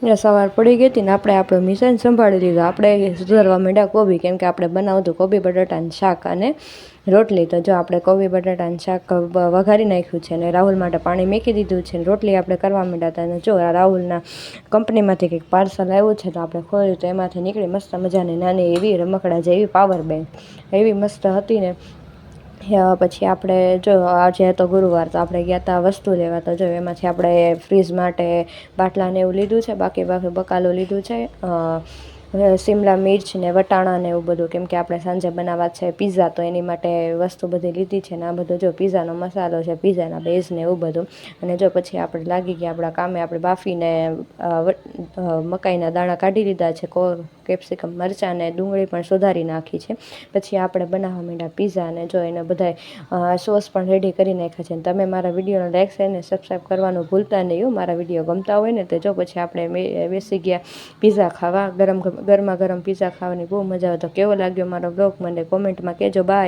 સવાર પડી ગઈ હતી ને આપણે આપણો મિશન સંભાળી લીધો. આપણે સુધારવા માંડ્યા કોબી, કેમ કે આપણે બનાવતું કોબી બટાટાનું શાક અને રોટલી. તો જો આપણે કોબી બટાટાનું શાક વઘારી નાખ્યું છે અને રાહુલ માટે પાણી મૂકી દીધું છે. રોટલી આપણે કરવા માંડ્યા હતા અને જો રાહુલના કંપનીમાંથી કંઈક પાર્સલ આવ્યું છે તો આપણે ખોલ્યું તો એમાંથી નીકળી મસ્ત મજાની નાની એવી રમકડા જેવી પાવર બેંક, એવી મસ્ત હતી ને. પછી આપણે જો આજે હતો ગુરુવાર તો આપણે ગયા હતા વસ્તુ લેવા. તો જો એમાંથી આપણે ફ્રીજ માટે બાટલાને એવું લીધું છે, બાકી બકાલો લીધું છે, શિમલા મિર્ચ ને વટાણા ને એવું બધું, કેમ કે આપણે સાંજે બનાવવા છે પીઝા, તો એની માટે વસ્તુ બધી લીધી છે ને આ બધો જો પીઝાનો મસાલો છે, પીઝાના બેઝ ને એવું બધું. અને જો પછી આપણે લાગી ગયા આપણા કામે. આપણે બાફીને મકાઈના દાણા કાઢી લીધા છે, કેપ્સિકમ મરચાં ને ડુંગળી પણ સુધારી નાખી છે. પછી આપણે બનાવવા માંડ્યા પીઝા અને જો એને બધાય સોસ પણ રેડી કરી નાખ્યા છે. તમે મારા વિડીયોને લાઈક શેર અને સબસ્ક્રાઈબ કરવાનું ભૂલતા નહીં. મારા વિડીયો ગમતા હોય ને તો જો પછી આપણે બેસી ગયા પીઝા ખાવા. ગરમા ગરમ પીઝા ખાવાની બહુ મજા આવે. તો કેવો લાગ્યો મારો બ્લોગ મને કોમેન્ટમાં કહેજો. બાય.